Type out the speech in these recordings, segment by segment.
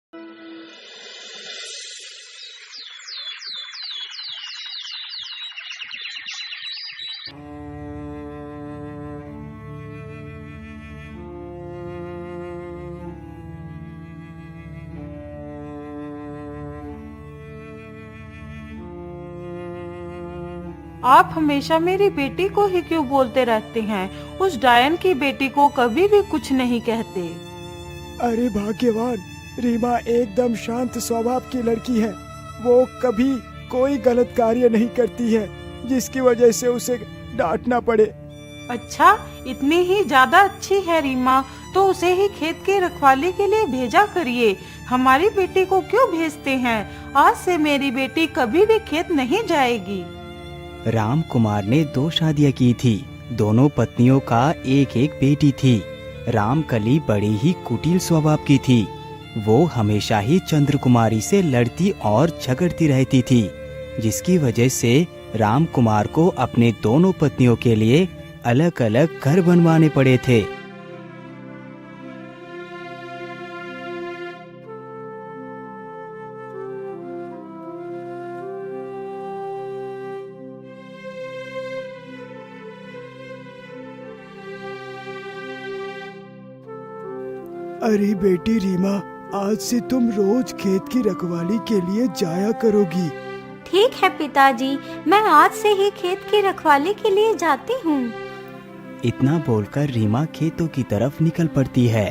आप हमेशा मेरी बेटी को ही क्यों बोलते रहते हैं? उस डायन की बेटी को कभी भी कुछ नहीं कहते। अरे भाग्यवान, रीमा एकदम शांत स्वभाव की लड़की है। वो कभी कोई गलत कार्य नहीं करती है जिसकी वजह से उसे डांटना पड़े। अच्छा, इतनी ही ज्यादा अच्छी है रीमा, तो उसे ही खेत की रखवाली के लिए भेजा करिए। हमारी बेटी को क्यों भेजते हैं? आज से मेरी बेटी कभी भी खेत नहीं जाएगी। राम कुमार ने 2 शादियां की थी। दोनों पत्नियों का एक एक बेटी थी। रामकली बड़ी ही कुटिल स्वभाव की थी। वो हमेशा ही चंद्रकुमारी से लड़ती और झगड़ती रहती थी, जिसकी वजह से राम कुमार को अपने दोनों पत्नियों के लिए अलग अलग घर बनवाने पड़े थे। अरे बेटी रीमा, आज से तुम रोज खेत की रखवाली के लिए जाया करोगी। ठीक है पिताजी, मैं आज से ही खेत की रखवाली के लिए जाती हूँ। इतना बोलकर रीमा खेतों की तरफ निकल पड़ती है।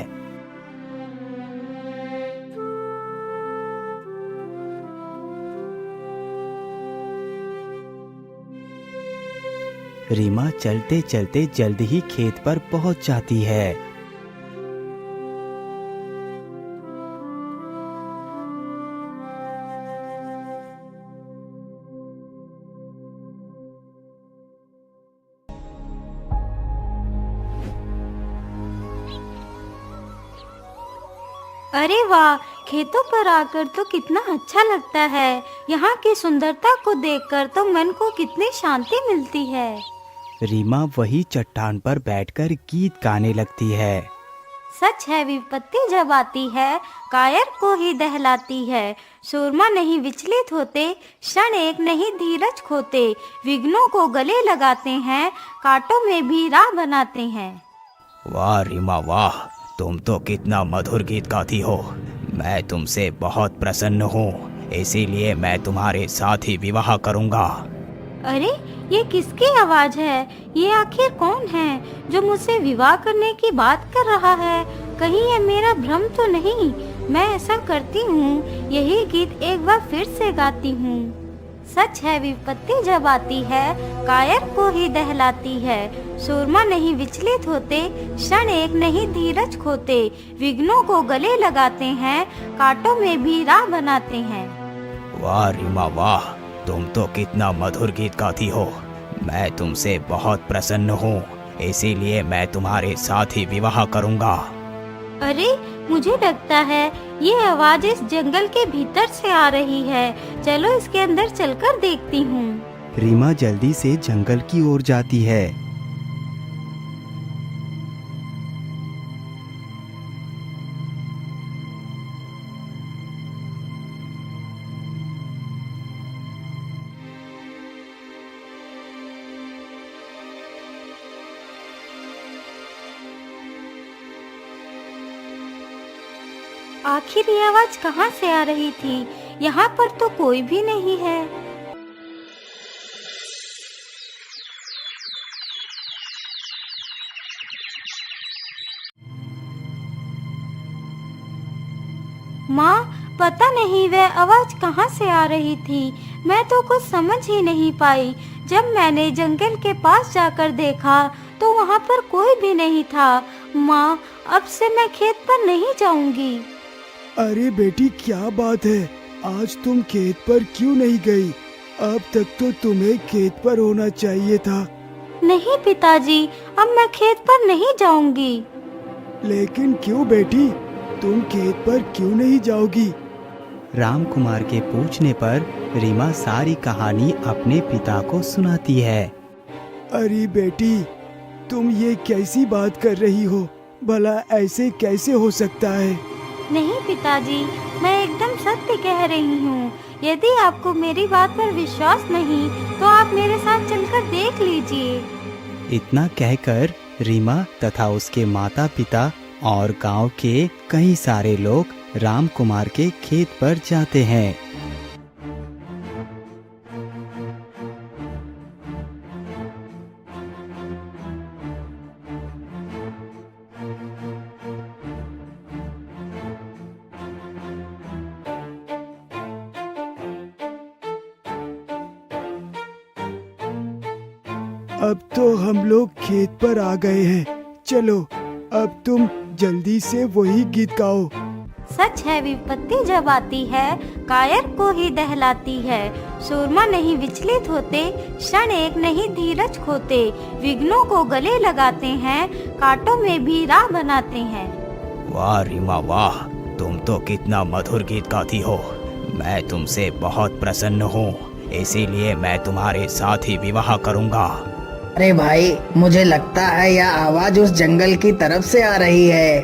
रीमा चलते चलते जल्द ही खेत पर पहुँच जाती है। अरे वाह, खेतों पर आकर तो कितना अच्छा लगता है। यहाँ की सुंदरता को देखकर तो मन को कितनी शांति मिलती है। रीमा वही चट्टान पर बैठकर गीत गाने लगती है। सच है, विपत्ति जब आती है कायर को ही दहलाती है। सूरमा नहीं विचलित होते, क्षण एक नहीं धीरज खोते। विघ्नों को गले लगाते हैं, कांटों में भी राह बनाते हैं। वाह रीमा वाह, तुम तो कितना मधुर गीत गाती हो। मैं तुमसे बहुत प्रसन्न हूँ, इसीलिए मैं तुम्हारे साथ ही विवाह करूँगा। अरे, ये किसकी आवाज है? ये आखिर कौन है जो मुझसे विवाह करने की बात कर रहा है? कहीं ये मेरा भ्रम तो नहीं? मैं ऐसा करती हूँ, यही गीत एक बार फिर से गाती हूँ। सच है, विपत्ति जब आती है कायर को ही दहलाती है। सूरमा नहीं विचलित होते, क्षण एक नहीं धीरज खोते। विघ्नों को गले लगाते हैं, कांटों में भी राह बनाते हैं। वाह रीमा वाह, तुम तो कितना मधुर गीत गाती हो। मैं तुमसे बहुत प्रसन्न हूँ, इसीलिए मैं तुम्हारे साथ ही विवाह करूँगा। अरे, मुझे लगता है ये आवाज इस जंगल के भीतर से आ रही है। चलो इसके अंदर चलकर देखती हूँ। रीमा जल्दी से जंगल की ओर जाती है। आखिर ये आवाज कहाँ से आ रही थी? यहाँ पर तो कोई भी नहीं है। माँ, पता नहीं वह आवाज कहाँ से आ रही थी। मैं तो कुछ समझ ही नहीं पाई। जब मैंने जंगल के पास जाकर देखा तो वहाँ पर कोई भी नहीं था। माँ, अब से मैं खेत पर नहीं जाऊंगी। अरे बेटी, क्या बात है? आज तुम खेत पर क्यों नहीं गई? अब तक तो तुम्हें खेत पर होना चाहिए था। नहीं पिताजी, अब मैं खेत पर नहीं जाऊंगी। लेकिन क्यों बेटी, तुम खेत पर क्यों नहीं जाओगी? रामकुमार के पूछने पर रीमा सारी कहानी अपने पिता को सुनाती है। अरे बेटी, तुम ये कैसी बात कर रही हो? भला ऐसे कैसे हो सकता है? नहीं पिताजी, मैं एकदम सत्य कह रही हूँ। यदि आपको मेरी बात पर विश्वास नहीं तो आप मेरे साथ चलकर देख लीजिए। इतना कहकर रीमा तथा उसके माता पिता और गांव के कई सारे लोग राम कुमार के खेत पर जाते हैं। अब तो हम लोग खेत पर आ गए हैं। चलो अब तुम जल्दी से वही गीत गाओ। सच है, विपत्ति जब आती है कायर को ही दहलाती है। सूरमा नहीं विचलित होते, क्षण एक नहीं धीरज खोते। विघ्नों को गले लगाते हैं, कांटों में भी राह बनाते हैं। वाह रीमा वाह, तुम तो कितना मधुर गीत गाती हो। मैं तुमसे बहुत प्रसन्न हूँ, इसीलिए मैं तुम्हारे साथ ही विवाह करूँगा। अरे भाई, मुझे लगता है यह आवाज उस जंगल की तरफ से आ रही है।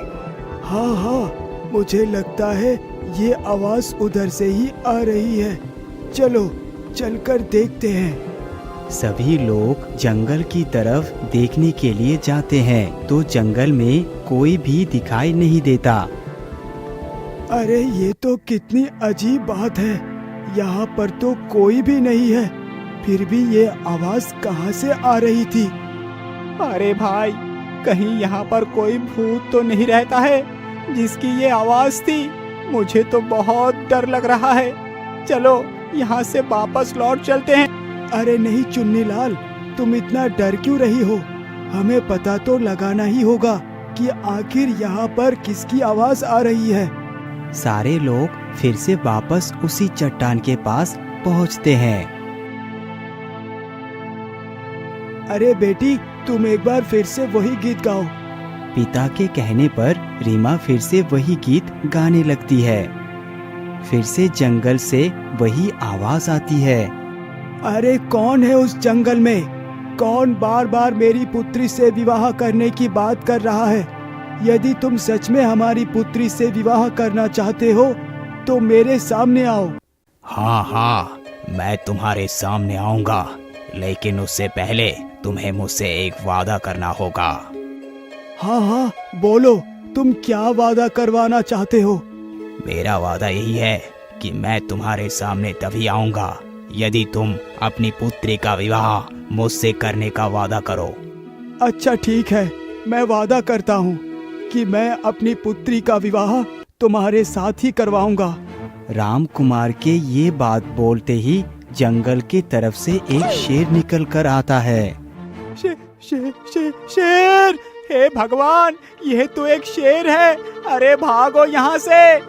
हाँ हाँ, मुझे लगता है ये आवाज उधर से ही आ रही है। चलो चलकर देखते हैं। सभी लोग जंगल की तरफ देखने के लिए जाते हैं तो जंगल में कोई भी दिखाई नहीं देता। अरे ये तो कितनी अजीब बात है, यहाँ पर तो कोई भी नहीं है, फिर भी ये आवाज कहाँ से आ रही थी? अरे भाई, कहीं यहाँ पर कोई भूत तो नहीं रहता है जिसकी ये आवाज थी? मुझे तो बहुत डर लग रहा है। चलो यहाँ से वापस लौट चलते हैं। अरे नहीं चुन्नी लाल, तुम इतना डर क्यों रही हो? हमें पता तो लगाना ही होगा कि आखिर यहाँ पर किसकी आवाज आ रही है। सारे लोग फिर से वापस उसी चट्टान के पास पहुँचते हैं। अरे बेटी, तुम एक बार फिर से वही गीत गाओ। पिता के कहने पर रीमा फिर से वही गीत गाने लगती है। फिर से जंगल से वही आवाज आती है। अरे कौन है उस जंगल में? कौन बार बार मेरी पुत्री से विवाह करने की बात कर रहा है? यदि तुम सच में हमारी पुत्री से विवाह करना चाहते हो तो मेरे सामने आओ। हाँ हाँ, मैं तुम्हारे सामने आऊंगा, लेकिन उससे पहले तुम्हें मुझसे एक वादा करना होगा। हाँ हाँ, बोलो, तुम क्या वादा करवाना चाहते हो? मेरा वादा यही है कि मैं तुम्हारे सामने तभी आऊंगा यदि तुम अपनी पुत्री का विवाह मुझसे करने का वादा करो। अच्छा ठीक है, मैं वादा करता हूँ कि मैं अपनी पुत्री का विवाह तुम्हारे साथ ही करवाऊंगा। राम कुमार के ये बात बोलते ही जंगल की तरफ से एक शेर निकल कर आता है। शेर! हे भगवान, यह तो एक शेर है। अरे भागो यहाँ से।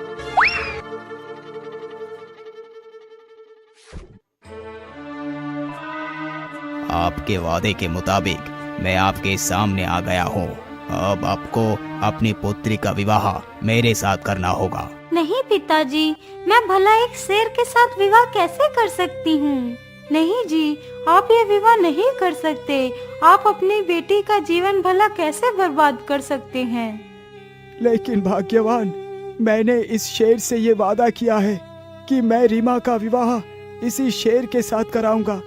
आपके वादे के मुताबिक मैं आपके सामने आ गया हूँ। अब आपको अपनी पुत्री का विवाह मेरे साथ करना होगा। नहीं पिताजी, मैं भला एक शेर के साथ विवाह कैसे कर सकती हूँ? नहीं जी, आप ये विवाह नहीं कर सकते। आप अपनी बेटी का जीवन भला कैसे बर्बाद कर सकते हैं? लेकिन भाग्यवान, मैंने इस शेर से ये वादा किया है कि मैं रीमा का विवाह इसी शेर के साथ कराऊंगा,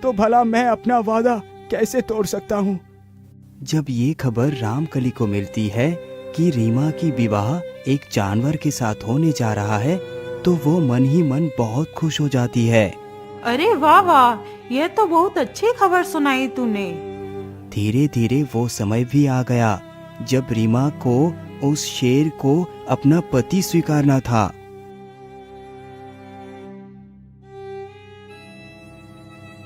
तो भला मैं अपना वादा कैसे तोड़ सकता हूँ? जब ये खबर रामकली को मिलती है कि रीमा की विवाह एक जानवर के साथ होने जा रहा है, तो वो मन ही मन बहुत खुश हो जाती है। अरे वाह वाह, यह तो बहुत अच्छी खबर सुनाई तूने। धीरे धीरे वो समय भी आ गया जब रीमा को उस शेर को अपना पति स्वीकारना था।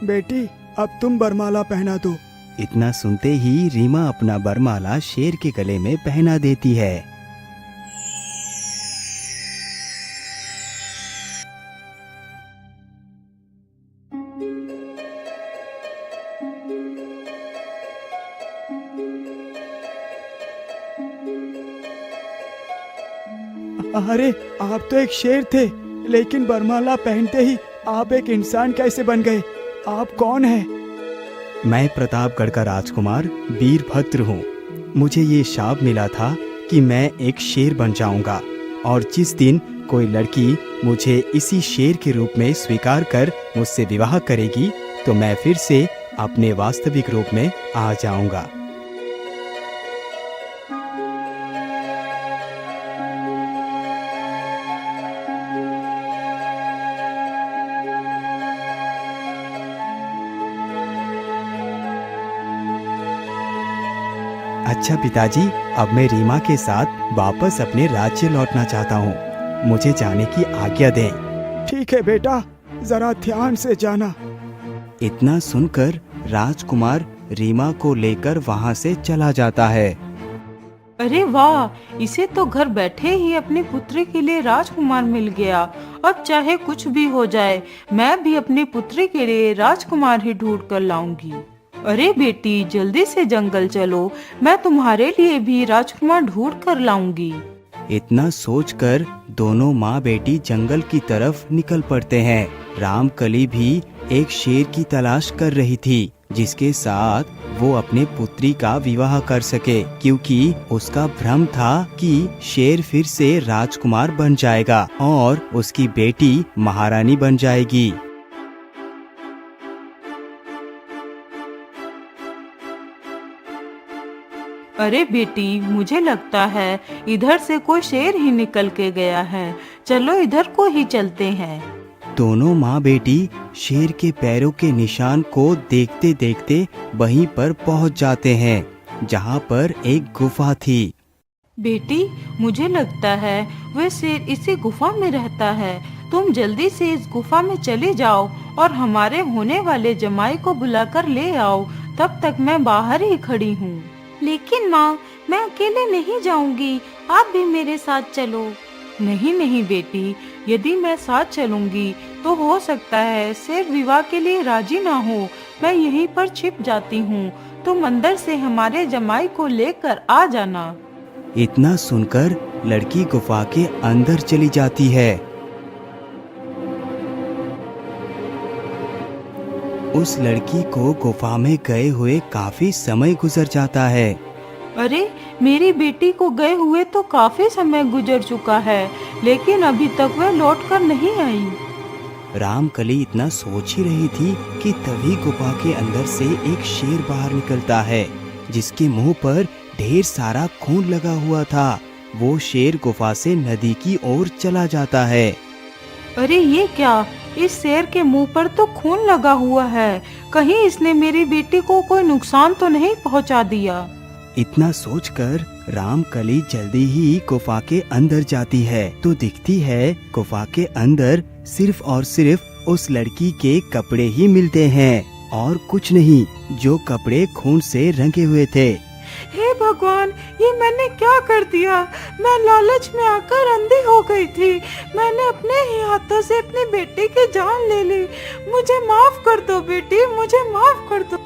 बेटी, अब तुम बरमाला पहना दो। इतना सुनते ही रीमा अपना बरमाला शेर के गले में पहना देती है। अरे आप तो एक शेर थे, लेकिन बरमाला पहनते ही आप एक इंसान कैसे बन गए? आप कौन हैं? मैं प्रतापगढ़ का राजकुमार वीरभद्र हूँ। मुझे ये शाप मिला था कि मैं एक शेर बन जाऊंगा और जिस दिन कोई लड़की मुझे इसी शेर के रूप में स्वीकार कर मुझसे विवाह करेगी तो मैं फिर से अपने वास्तविक रूप में आ जाऊंगा। अच्छा पिताजी, अब मैं रीमा के साथ वापस अपने राज्य लौटना चाहता हूँ। मुझे जाने की आज्ञा दें। ठीक है बेटा, जरा ध्यान से जाना। इतना सुनकर राजकुमार रीमा को लेकर वहाँ से चला जाता है। अरे वाह, इसे तो घर बैठे ही अपनी पुत्री के लिए राजकुमार मिल गया। अब चाहे कुछ भी हो जाए, मैं भी अपनी पुत्री के लिए राजकुमार ही ढूंढ कर लाऊंगी। अरे बेटी, जल्दी से जंगल चलो, मैं तुम्हारे लिए भी राजकुमार ढूंढ कर लाऊंगी। इतना सोचकर दोनों माँ बेटी जंगल की तरफ निकल पड़ते हैं। रामकली भी एक शेर की तलाश कर रही थी जिसके साथ वो अपने पुत्री का विवाह कर सके, क्योंकि उसका भ्रम था कि शेर फिर से राजकुमार बन जाएगा और उसकी बेटी महारानी बन जाएगी। अरे बेटी, मुझे लगता है इधर से कोई शेर ही निकल के गया है। चलो इधर को ही चलते हैं। दोनों माँ बेटी शेर के पैरों के निशान को देखते देखते वहीं पर पहुँच जाते हैं जहाँ पर एक गुफा थी। बेटी, मुझे लगता है वह शेर इसी गुफा में रहता है। तुम जल्दी से इस गुफा में चले जाओ और हमारे होने वाले जमाई को बुलाकर ले आओ। तब तक मैं बाहर ही खड़ी हूँ। लेकिन माँ, मैं अकेले नहीं जाऊंगी, आप भी मेरे साथ चलो। नहीं नहीं बेटी, यदि मैं साथ चलूंगी तो हो सकता है शेर विवाह के लिए राजी ना हो। मैं यहीं पर छिप जाती हूँ, तुम अंदर से हमारे जमाई को लेकर आ जाना। इतना सुनकर लड़की गुफा के अंदर चली जाती है। उस लड़की को गुफा में गए हुए काफी समय गुजर जाता है। अरे, मेरी बेटी को गए हुए तो काफी समय गुजर चुका है, लेकिन अभी तक वह लौट कर नहीं आई। रामकली इतना सोच ही रही थी कि तभी गुफा के अंदर से एक शेर बाहर निकलता है जिसके मुंह पर ढेर सारा खून लगा हुआ था। वो शेर गुफा से नदी की ओर चला जाता है। अरे ये क्या, इस शेर के मुंह पर तो खून लगा हुआ है। कहीं इसने मेरी बेटी को कोई नुकसान तो नहीं पहुंचा दिया। इतना सोचकर रामकली जल्दी ही गुफा के अंदर जाती है तो दिखती है गुफा के अंदर सिर्फ और सिर्फ उस लड़की के कपड़े ही मिलते हैं और कुछ नहीं, जो कपड़े खून से रंगे हुए थे। हे भगवान, ये मैंने क्या कर दिया? मैं लालच में आकर अंधी हो गई थी। मैंने अपने ही हाथों से अपनी बेटी की जान ले ली। मुझे माफ कर दो बेटी, मुझे माफ कर दो।